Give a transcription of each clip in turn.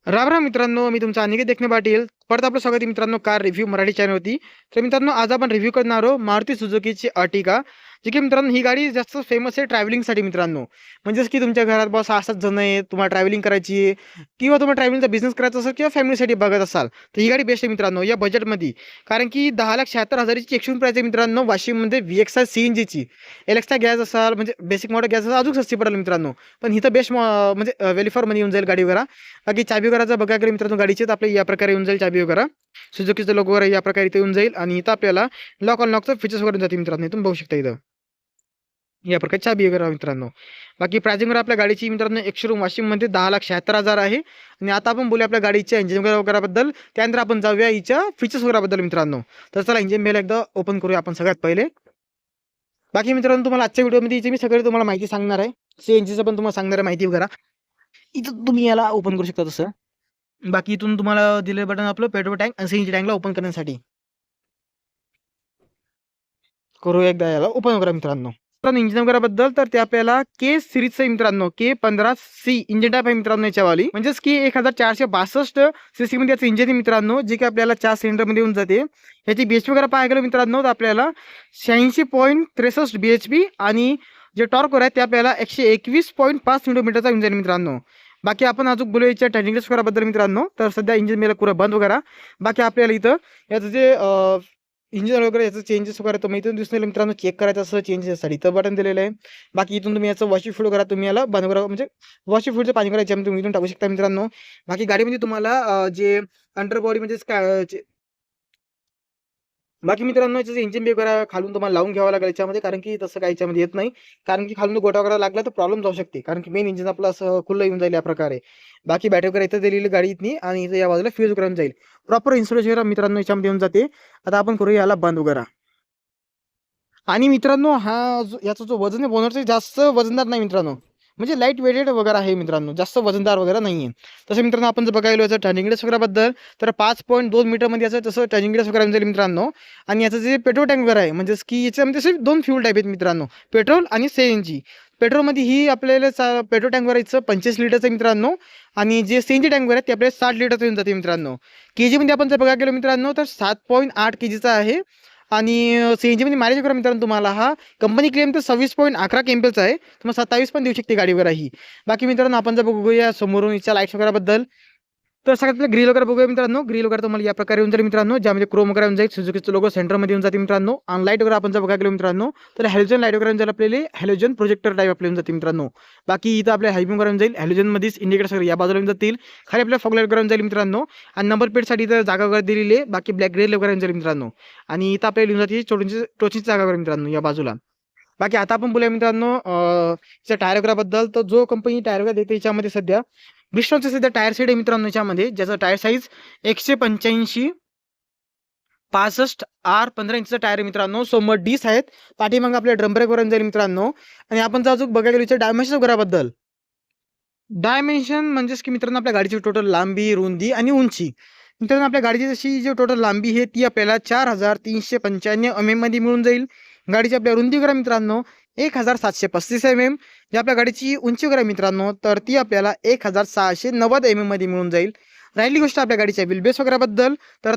राम राम मित्रांनो, मी तुमचा अनिकेत देखणे पाटील. परत आपलं स्वागत आहे मित्रांनो कार रिव्ह्यू मराठी चॅनलवरती. तर मित्रांनो, आज आपण रिव्ह्यू करणार आहोत मारुती सुझुकीची अर्टिगा. जी की मित्रांनो ही गाडी जास्त फेमस आहे ट्रॅव्हलिंगसाठी मित्रांनो. म्हणजेच की तुमच्या घरात बस 6-7 जण आहेत, तुम्हाला ट्रॅव्हलिंग करायची आहे किंवा तुम्हाला ट्रॅव्हलिंगचा बिझनेस करायचा असेल किंवा फॅमिलीसाठी बघत असाल, तर ही गाडी बेस्ट आहे मित्रांनो या बजेटमध्ये. कारण की 10,76,000ची एक्सचेंज प्राइस आहे मित्रांनो वाशिममध्ये VXI CNGची. एलेक्सा गॅस असाल म्हणजे बेसिक मॉडेल गॅस असाल अजून स्वस्ती पडेल मित्रांनो. पण इथं बेस्ट म्हणजे व्हॅल्यू फॉर मनी येऊन जाईल गाडी वगैरे. बाकी चाबी वगैरेचा बघा गेलं मित्रांनो गाडीचे तर आपल्या या प्रकारे येऊन जाईल चाबी वगैरे. सुझुकीचं लोगो वगैरे या प्रकारे इथे येऊन जाईल आणि इथं आपल्याला लॉक अनलॉकचं फीचर्स वगैरे जाते मित्रांनो. इथून बघू शकता इथं या प्रकारे चाबी वगैरे मित्रांनो. बाकी प्राइसिंग वगैरे आपल्या गाडीची मित्रांनो एक शोरूम वाशिममध्ये 10,76,000 आहे. आणि आता आपण बोलूया आपल्या गाडीच्या इंजिन वगैरे बद्दल. त्यानंतर आपण जाऊया हिच्या फीचर्स वगैरे बद्दल मित्रांनो. तर चला इंजिन बेल एकदा ओपन करूया आपण सगळ्यात पहिले. बाकी मित्रांनो तुम्हाला आजच्या व्हिडिओमध्ये इथे मी सगळे तुम्हाला माहिती सांगणार आहे. CNGचं पण तुम्हाला सांगणार आहे माहिती वगैरे. इथं तुम्ही याला ओपन करू शकता तसं. बाकी इथून तुम्हाला दिलेलं बटन आपलं पेट्रोल टँक आणि CNG टँकला ओपन करण्यासाठी. करू एकदा याला ओपन करा मित्रांनो. मित्रांनो इंजिन वगैरे बद्दल तर ते आपल्याला के सिरीजचं मित्रांनो K15C इंजिन टाईप आहे मित्रांनो याच्यावाली. म्हणजेच की 1462 सीसी मध्ये याचं इंजिन आहे मित्रांनो, जे की आपल्याला 4 सिलेंडरमध्ये येऊन जाते. याची BHP वगैरे पाहायला गेलो मित्रांनो तर आपल्याला 86.63 BHP आणि जे टॉर्क आहे ते आपल्याला 121.5 न्यूटन येऊन जाईल मित्रांनो. बाकी आपण अजून बोलू याच्या टर्निंग वगैरे मित्रांनो. तर सध्या इंजिन मेला पुरा बंद वगैरे. बाकी आपल्याला इथं याचं जे इंजिन वगैरे याचं चेंजेस वगैरे तुम्ही इथून दिसून मित्रांनो चेक करायचं असं चेंजेससाठी इथं बटन दिलेलं आहे. बाकी इथून तुम्ही याचं वॉशिंग फ्लूइड वगैरे तुम्ही याला बंद करा म्हणजे वॉशिंग फ्लूइडचं पाणी करायचं तुम्ही इथून टाकू शकता मित्रांनो. बाकी गाडीमध्ये तुम्हाला जे अंडर बॉडी म्हणजे बाकी मित्रांनो याचं इंजिन बी वगैरे खालून तुम्हाला लावून घ्यावं लागेल याच्यामध्ये, कारण की तसं काही याच्यामध्ये येत नाही. कारण की खालून गोटा वगैरे लागला तर प्रॉब्लेम जाऊ शकते, कारण की मेन इंजिन आपलं असं खुलं येऊन जाईल या प्रकारे. बाकी बॅटरी वगैरे इथं दिलेली गाडी इथनी आणि इथं या बाजूला फ्यूज वगैरे जाईल. प्रॉपर इन्स्टॉलेशन मित्रांनो याच्यामध्ये येऊन जाते. आता आपण करूया याला बंद वगैरे. आणि मित्रांनो याचा जो वजन आहे बोनरचं जास्त वजनदार नाही मित्रांनो. म्हणजे लाईट वेटेड वगैरे आहे मित्रांनो, जास्त वजनदार वगैरे नाही आहे. तसं मित्रांनो आपण जर बघायला याचं टर्निंग रेडियस वगैरेबद्दल तर 5.2 मीटरमध्ये याचं तसं टर्निंग रेडियस वगैरे जाईल मित्रांनो. आणि याचं जे पेट्रोल टँक वगैरे आहे म्हणजेच की याच्यामध्ये असे 2 फ्यूल टाईप आहेत मित्रांनो, पेट्रोल आणि CNG. पेट्रोलमध्ये ही आपल्याला पेट्रोल टँक वगैरेचं 25 लिटरचं आहे मित्रांनो. आणि जे CNG टँक वगैरे आहे ते आपल्याला 60 लिटरचं येऊन जाते मित्रांनो. KGमध्ये आपण जर बघायला गेलो मित्रांनो तर 7.8 KGचा आहे. आणि CNGमध्ये मायलेज वगैरे मित्रांनो तुम्हाला हा कंपनी क्लेम तर 26.11 केम्पेलचा आहे, तुम्हाला 27 पण देऊ शकते गाडी वगैरे ही. बाकी मित्रांनो आपण जर बघूया समोरून याच्या लाईट्स वगैरेबद्दल. तर सगळ्यात आपलं ग्रिल वगैरे बघूया मित्रांनो. ग्रिल वगैरे तुम्हाला या प्रकारे येऊन जाईल मित्रांनो, ज्यामध्ये क्रोम वगैरे येऊन जाईल, सुझुकीचं लोगो सेंटरमध्ये येऊन जाते मित्रांनो. आणि लाईट वगैरे आपण जर बघायला गेलो मित्रांनो तर हॅलोजन लाईट वगैरे येऊन जाईल आपल्याला, हॅलोजन प्रोजेक्टर टाईप आपल्याला येऊन जाते मित्रांनो. बाकी इथं आपल्या हायबिंग वगैरे येऊन जाईल, हॅलोजनमध्येच इंडिकेटर्स वगैरे या बाजूला येऊन जातील. खाली आपल्या फॉग लाईट वगैरे येऊन जाईल मित्रांनो. आणि नंबर प्लेटसाठी इथं जागा वगैरे दिलेली आहे. बाकी ब्लॅक ग्रेल वगैरे येऊन जाईल मित्रांनो. आणि इथं आपल्याला येऊन जाते टोचिंगची जागा वगैरे मित्रांनो या बाजूला. बाकी आता आपण बोलूया मित्रांनो टायर वगैरेबद्दल. तर जो कंपनी टायर वगैरे देते याच्यामध्ये सध्या ब्रिस्टॉलचं सध्या टायर सेट आहे मित्रांनो याच्यामध्ये, ज्याचं टायर साईज 185 65 R15 इंचचं टायर आहे मित्रांनो. समोर डिस आहेत, पाठीमागे आपल्या ड्रम ब्रेक वरून जाईल मित्रांनो. आणि आपण जर अजून बघायला गेलो डायमेन्शन वगैरेबद्दल. डायमेन्शन म्हणजेच की मित्रांनो आपल्या गाडीची टोटल लांबी, रुंदी आणि उंची. मित्रांनो आपल्या गाडीची जशी जी टोटल लांबी आहे ती आपल्याला 4395 mm मध्ये मिळून जाईल. गाडीची आपल्या रुंदी वगैरे मित्रांनो 1735 mm. जी आपल्या गाडीची उंची वगैरे मित्रांनो तर ती आपल्याला 1690 mm मध्ये मिळून जाईल. राहिली गोष्ट आपल्या गाडीच्या व्हीलबेस वगैरेबद्दल तर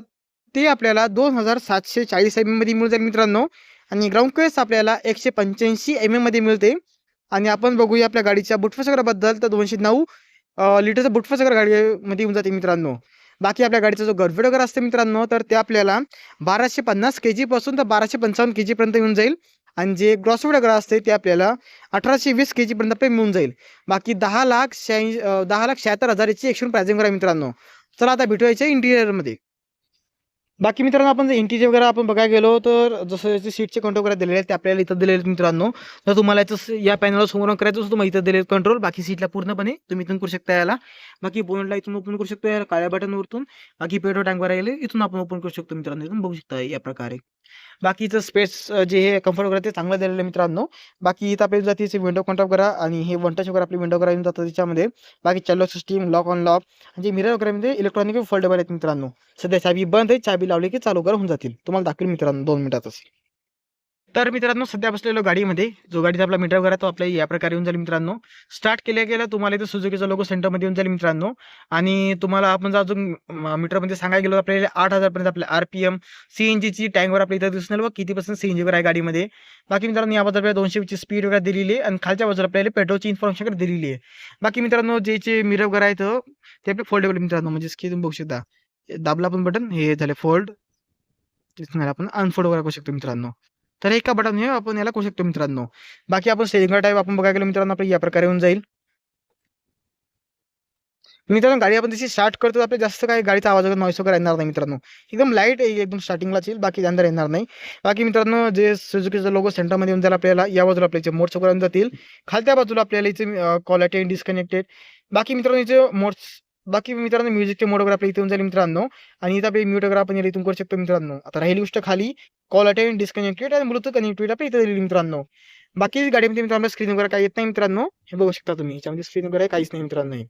ते आपल्याला 2740 mm मध्ये मिळून जाईल मित्रांनो. आणि ग्राउंड क्लिअरन्स आपल्याला 185 mm मध्ये मिळते. आणि आपण बघूया आपल्या गाडीच्या बुटस्पेस वगैरेबद्दल तर 209 लिटरचं बुटस्पेस वगैरे गाडीमध्ये येऊन जाते मित्रांनो. बाकी आपल्या गाडीचा जो गरफेड वगैरे असते मित्रांनो तर ते आपल्याला 1250 kg पासून तर 1255 kg पर्यंत येऊन जाईल. आणि जे ग्रॉसवेट वगैरे असते ते आपल्याला 1820 kg पर्यंत आपल्याला मिळून जाईल. बाकी 10,76,000ची एक्शन प्राइसिंग आहे मित्रांनो. चला आता भेटूया याच्या इंटिरियरमध्ये. बाकी मित्रांनो आपण जर इंटिरियर वगैरे आपण बघायला गेलो तर जसं याचे सीटचे कंट्रोल वगैरे दिलेले आहेत ते आपल्याला इथं दिलेले आहेत मित्रांनो. तर तुम्हाला याचं या पॅनलला समोर करायचं असं तुम्हाला इथं दिलेलं कंट्रोल. बाकी सीटला पूर्णपणे तुम्ही इथून करू शकता याला. बाकी बोनटला इथून ओपन करू शकतो या काळ्या बटनवरतून. बाकी पेट्रोल टँकवर राहिले इथून आपण ओपन करू शकतो मित्रांनो, इथून बघू शकता या प्रकारे. बाकीचं स्पेस जे हे कम्फर्ट वगैरे ते चांगलं दिलेलं आहे मित्रांनो. बाकी इथं आपल्याला जाते विंडो कंट्रोल करा आणि हे वन टच वगैरे आपली विंडो वगैरे येऊन जातं त्याच्यामध्ये. बाकी चालू सिस्टीम लॉक ऑन लॉक म्हणजे मिरर वगैरे म्हणजे इलेक्ट्रॉनिक फोल्डेबल आहेत मित्रांनो. सध्या चाबी बंद आहे, चाबी लावली की चालू वगैरे होऊन जातील. तुम्हाला दाखवेल मित्रांनो 2 मिनिटातच. तर मित्रांनो सध्या बसलेलो गाडीमध्ये, जो गाडीचा आपला मीटर वगैरे तो आपल्या या प्रकारे येऊन जाईल मित्रांनो. स्टार्ट केल्या तुम्हाला इथं सुझुकीचा लोगो सेंटरमध्ये येऊन जाईल मित्रांनो. आणि तुम्हाला आपण जर अजून मीटरमध्ये सांगायला गेलो आपल्याला 8,000 पर्यंत आपल्या आरपीएम, सीएनजीची टँकवर आपल्या इथं दिसणार बघ किती पर्सेंट सीएनजीवर आहे गाडीमध्ये. बाकी मित्रांनो या बाजूला आपल्याला 220 ची स्पीड वगैरे दिलेली आहे आणि खालच्या बाजूला आपल्याला पेट्रोलची इन्फॉर्मेशन वगैरे दिलेली आहे. बाकी मित्रांनो जे मिरर वगैरे आहेत ते आपले फोल्डेबल मित्रांनो, म्हणजे की तुम्ही बघू शकता. दाबला आपण बटन हे झाले फोल्ड, आपण अनफोल्ड वगैरे करू शकतो मित्रांनो. तर एका बटन हे आपण याला करू शकतो मित्रांनो. बाकी आपण स्टेरिंग टाईप आपण बघायला गेलो मित्रांनो आपल्या या प्रकारे होऊन जाईल. मित्रांनो गाडी आपण जशी स्टार्ट करतो आपल्या जास्त काही गाडीचा आवाज वगैरे नॉईस वगैरे येणार नाही मित्रांनो. एकदम लाईट एकदम स्टार्टिंगलाच येईल, बाकी अंदर येणार नाही. बाकी मित्रांनो जे सुझुकीचा लोगो सेंटरमध्ये येऊन जाईल आपल्याला, या बाजूला आपल्याचे मोड्स वगैरे येऊन जातील. खालच्या बाजूला आपल्याला इथे कॉल अटेंड, डिस्कनेक्टेड. बाकी मित्रांनो इथे मोड्स, बाकी मित्रांनो म्युझिकचे मोड वगैरे आपल्या इथे येऊन जाईल मित्रांनो. आणि इथं आपले म्यूट वगैरे आपण इथून करू शकतो मित्रांनो. आता राहिली गोष्ट खाली कॉल अटेंड, डिस्कनेक्टेड आणि ब्लूटूथ कनेक्टिव्हिटी आपल्या इथे दिली मित्रांनो. बाकी गाडीमध्ये मित्रांनो स्क्रीन वगैरे काही येत नाही मित्रांनो. हे बघू शकता तुम्ही, याच्यामध्ये स्क्रीन वगैरे काहीच नाही मित्रांनो.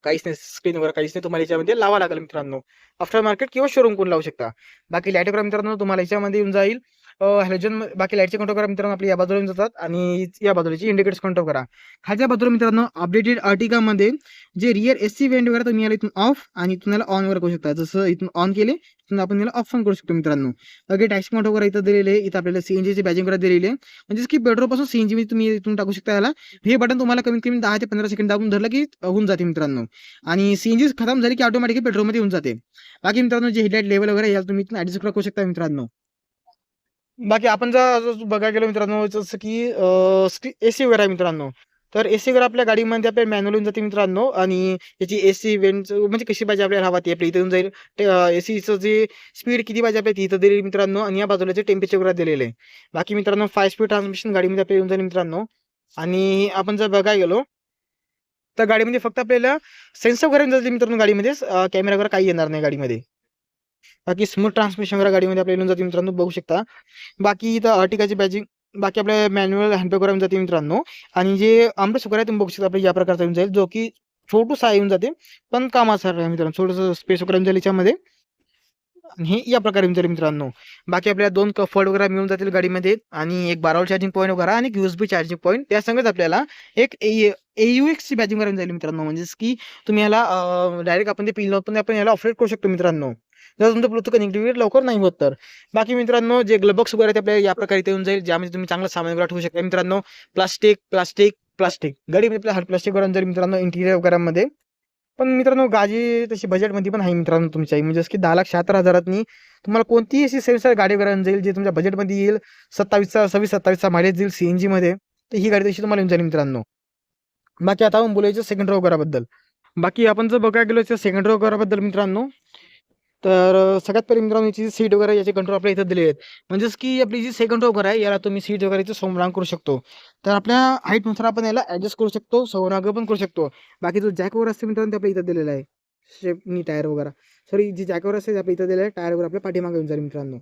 काहीच नाही, स्क्रीन वगैरे काहीच नाही. तुम्हाला याच्यामध्ये लावा लागेल मित्रांनो. आफ्टर मार्केट किंवा शोरूम कोण लावू शकता. बाकी लाईट वगैरे मित्रांनो तुम्हाला याच्यामध्ये येऊन जाईल हॅलोजन. बाकी लाईटचे कंट्रोल करा मित्रांनो आपल्या या बाजूला येऊन जातात आणि या बाजूची इंडिकेटर्स कंट्रोल करा. खालच्या बाजूला मित्रांनो अपडेटेड अर्टिगामध्ये जे रिअर एसी व्हेंट वगैरे तुम्ही याला इथून ऑफ आणि तुम्हाला ऑन वगैरे करू शकता. जसं इथून ऑन केले तिथून आपण याला ऑफ पण करू शकतो मित्रांनो. बाकी टॅक्सी कंट्रोल वगैरे इथं दिलेले, इथं आपल्याला सीएनजीची बॅजिंग वगैरे दिलेली आहे. म्हणजे की पेट्रोल पासून सीएनजी मध्ये तुम्ही इथून टाकू शकता याला. हे बटन तुम्हाला कमीत कमी 10 ते 15 सेकंड दाबून धरलं की होऊन जाते मित्रांनो. आणि सीएनजी खतम झाली की ऑटोमॅटिकली पेट्रोलमध्ये येऊन जाते. बाकी मित्रांनो जे हेडलाईट लेवल वगैरे याला तुम्ही इथून ऍडजस्ट करू शकता मित्रांनो. बाकी आपण जर बघायला गेलो मित्रांनो, जसं की एसी वगैरे आहे मित्रांनो. तर एसी वगैरे आपल्या गाडीमध्ये आपल्या मॅन्युअल येऊन जाते मित्रांनो. आणि याची एसी वेंट म्हणजे कशी पाहिजे आपल्याला हवा ती आपल्या इथे येऊन जाईल. एसीचं जे स्पीड किती पाहिजे आपल्या इथं दिलेली मित्रांनो. आणि या बाजूला जे टेम्परेचर वगैरे दिलेले आहे. बाकी मित्रांनो 5 स्पीड ट्रान्समिशन गाडीमध्ये आपल्याला येऊन जाईल मित्रांनो. आणि आपण जर बघायला गेलो तर गाडीमध्ये फक्त आपल्याला सेन्सर वगैरे येऊन जाते मित्रांनो गाडीमध्ये. कॅमेरा वगैरे काही येणार नाही गाडीमध्ये. बाकी स्मूथ ट्रान्समिशन वगैरे गाडीमध्ये आपल्याला येऊन जाते मित्रांनो, बघू शकता. बाकी इथं अर्टिगाची बॅजिंग, बाकी आपल्या मॅन्युअल हँडब्रेक वगैरे येऊन जाते मित्रांनो. आणि जे आमरेस वगैरे तुम्ही बघू शकता आपल्या या प्रकारचा येऊन जाईल, जो की छोटूसा येऊन जाते पण कामाचा आहे मित्रांनो. थोडंसं स्पेस वगैरे येऊन जाईल याच्यामध्ये. आणि हे या प्रकारे येऊन जाईल मित्रांनो. बाकी आपल्याला 2 कफड वगैरे मिळून जातील गाडीमध्ये आणि एक 12 चार्जिंग पॉईंट वगैरे आणि एक यूएसबी चार्जिंग पॉईंट. त्यासंगच आपल्याला एक AUX बॅजिंग वगैरे जाईल मित्रांनो. म्हणजेच की तुम्ही याला डायरेक्ट आपण ते पिन लावून पण आपण याला ऑपरेट करू शकतो मित्रांनो, जर तुमचं ब्लूटूथ कनेक्टिव्हिटी लवकर नाही होत तर. बाकी मित्रांनो जे ग्लबॉक्स वगैरे ते आपल्याला या प्रकारे इथे येऊन जाईल, ज्यामध्ये तुम्ही चांगलं सामान वगैरे ठेवू शकता मित्रांनो. प्लास्टिक प्लास्टिक प्लास्टिक गाडीमध्ये आपल्या हार्ड प्लास्टिक वगैरे जाईल मित्रांनो इंटिरियर वगैरेमध्ये. पण मित्रांनो गाडी तशी बजेटमध्ये पण आहे मित्रांनो तुमच्या, म्हणजे की 10,76,000 तुम्हाला कोणतीही अशी सेन्सर गाडी वगैरे जाईल जे तुमच्या बजेटमध्ये येईल. 27चा मायलेज देईल सीएनजी मध्ये. तर ही गाडी तशी तुम्हाला येऊन जाईल मित्रांनो. बाकी आता आपण बोलायचं सेकंड रो वगैरेबद्दल. बाकी आपण जर बघायला गेलो तर सेकंड रो वगैरेबद्दल मित्रांनो, तर सगळ्यात पहिले मित्रांनो याची सीट वगैरे याचे कंट्रोल आपल्या इथं दिले आहेत. म्हणजेच की आपली जी सेकंड रो वगैरे आहे याला तुम्ही सीट वगैरे समोरांग करू शकतो. तर आपल्या हाईटनुसार आपण याला ॲडजस्ट करू शकतो, समोरांग पण करू शकतो. बाकी जो जॅक वगैरे असते मित्रांनो ते आपल्या इथं दिलेला आहे. शेपनी टायर वगैरे, सॉरी जी जॅक वगैरे असते ते आपल्या इथं दिलेलं आहे. टायर वगैरे आपल्या पाठीमागे येऊन जाईल मित्रांनो.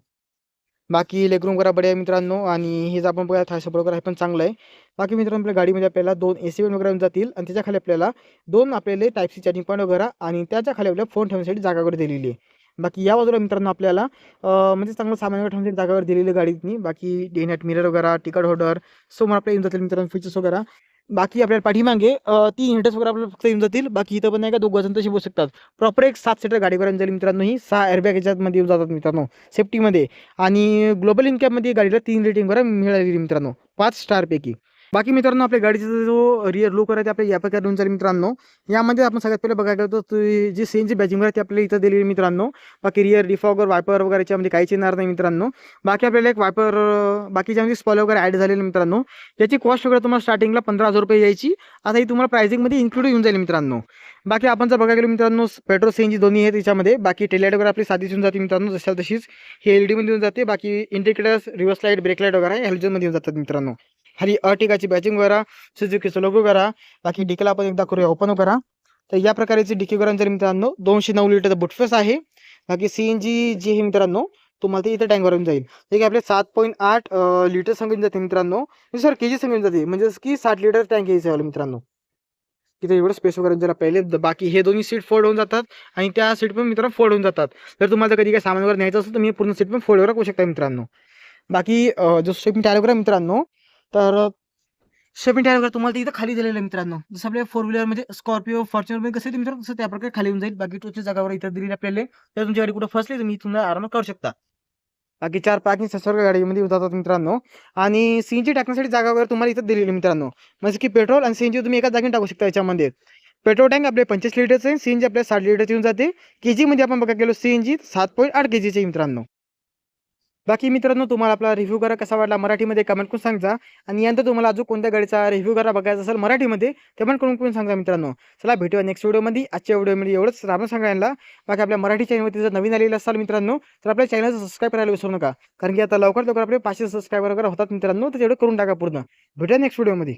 बाकी लेगरूम वगैरे बढिया आहे मित्रांनो. आणि हे जर आपण बघा थाय सपोर्ट वगैरे हे पण चांगलं आहे. बाकी मित्रांनो आपल्या गाडीमध्ये आपल्याला 2 AC वगैरे येऊन जातील आणि त्याच्या खाली आपल्याला 2 आपल्याला टाईप सी चार्जिंग पॉईंट वगैरे आणि त्याच्या खाली आपल्याला फोन ठेवण्यासाठी जागा वगैरे दिलेली आहे. बाकी या बाजूला मित्रांनो आपल्याला म्हणजे चांगलं सामान वगैरे ठेवण्यासाठी जागा वगैरे दिलेली गाडीतनी. बाकी डे नाईट मिरर वगैरे, तिकीट होल्डर समोर आपल्याला येऊन जातील मित्रांनो फीचर्स वगैरे. बाकी आपल्याला पाठीमागे 3 हिटर्स वगैरे आपल्याला फक्त येऊन जातील. बाकी इथं पण नाही का 2 जण तशी बसू शकतात. प्रॉपर एक 7 सीटर गाडी वगैरे जाईल मित्रांनो. ही 6 एअरबॅग याच्यामध्ये येऊन जातात मित्रांनो सेफ्टीमध्ये. आणि ग्लोबल इनकॅपमध्ये गाडीला 3 रेटिंग वगैरे मिळालेली मित्रांनो 5 स्टारपैकी. बाकी मित्रांनो आपल्या गाडीचा जो रिअर लुक आहे ते आपल्या या प्रकारे येऊन जाईल मित्रांनो. यामध्ये आपण सगळ्यात पहिले बघायला गेलो तर जी सीएनजी बॅजिंग आहे ती आपल्याला इथं दिलेली मित्रांनो. बाकी रिअर डिफॉगर वायपर वगैरे याच्यामध्ये काहीच येणार नाही मित्रांनो. बाकी आपल्याला एक वायपर बाकीच्यामध्ये स्पॉइलर वगैरे ॲड झालेलं मित्रांनो. याची कॉस्ट वगैरे तुम्हाला स्टार्टिंगला 15,000 रुपये यायची. आता ही तुम्हाला प्राइसिंगमध्ये इन्क्लूड येऊन जाईल मित्रांनो. बाकी आपण जर बघायला गेलो मित्रांनो पेट्रोल सीएनजी दोन्ही आहेत याच्यामध्ये. बाकी टेललाईट वगैरे आपली साधीच येऊन जाते मित्रांनो जशाल तशीच. हे LED मध्ये येऊन जाते. बाकी indicators, reverse light, brake light वगैरे हॅलोजनमध्ये येऊन जातात मित्रांनो. खाली अर्टिगाची बॅचिंग वगैरे, सुझुकीचं लोगो करा. बाकी डिकीला आपण एकदा करूया ओपन करा. तर या प्रकारची डिकी वगैरे जर मित्रांनो 209 लिटरचा बुटफेस आहे. बाकी सीएनजी जी आहे मित्रांनो तुम्हाला ते इथे टँकवर येऊन जाईल. ठीक आहे, आपले 7.8 लिटर सांगून जाते मित्रांनो. सर केजी सांगून जाते, म्हणजे की 60 लिटर टँक यायचं मित्रांनो. तिथे एवढं स्पेस वगैरे जरा पहिले. बाकी हे दोन्ही सीट फोल्ड होऊन जातात आणि त्या सीट पण मित्रांनो फोल्ड होऊन जातात. जर तुम्हाला कधी काही सामान वगैरे न्यायचं असेल तर मी पूर्ण सीट पण फोल्ड वगैरे करू शकता मित्रांनो. बाकी जो स्टेपिंग टायर वगैरे मित्रांनो, तर स्टेपिंग टायर वगैरे तुम्हाला इथं खाली दिलेलं आहे मित्रांनो. जसं आपल्या फोर व्हीलरमध्ये स्कॉर्पिओ, फॉर्च्युनरमध्ये कसं आहे मित्रांनो, तसं त्याप्रकारे खाली येऊन जाईल. बाकी टोचच्या जागावर इथं दिलेली आपल्याला आहे. तर तुमची गाडी कुठं फसली तुम्ही इथून आरामात काढू शकता. बाकी 4 पार्किंग सर्व गाडीमध्ये जातात मित्रांनो. आणि सीएनजी टाकण्यासाठी जागा वगैरे तुम्हाला इथं दिलेली आहे मित्रांनो. म्हणजे की पेट्रोल आणि सीएनजी तुम्ही एकाच जागी टाकू शकता याच्यामध्ये. पेट्रोल टँक आपले 25 लिटरचं आहे. सीएनजी आपल्या 60 लिटरची येऊन जाते. केजीमध्ये आपण बघा गेलो सीएनजी 7.8 केजीचे आहे मित्रांनो. बाकी मित्रांनो तुम्हाला आपला रिव्ह्यू करा कसा वाटला मराठीमध्ये कमेंट करून सांगा. आणि यानंतर तुम्हाला अजून कोणत्या गाडीचा रिव्ह्यू करा बघायचा असेल मराठीमध्ये कमेंट करून सांगा मित्रांनो. चला भेटूया नेक्स्ट व्हिडिओमध्ये. आजच्या व्हिडिओमध्ये एवढंच. राम सांगा यांना. बाकी आपल्या मराठी चॅनलवरती जर नवीन आलेलं असाल मित्रांनो तर आपल्या चॅनलचं सबस्क्राईब करायला विसरू नका. कारण की आता लवकर आपले 500 सबस्क्रायबर वगैरे होतात मित्रांनो, तर तेवढं करून टाका पूर्ण. भेटूया नेक्स्ट व्हिडिओमध्ये.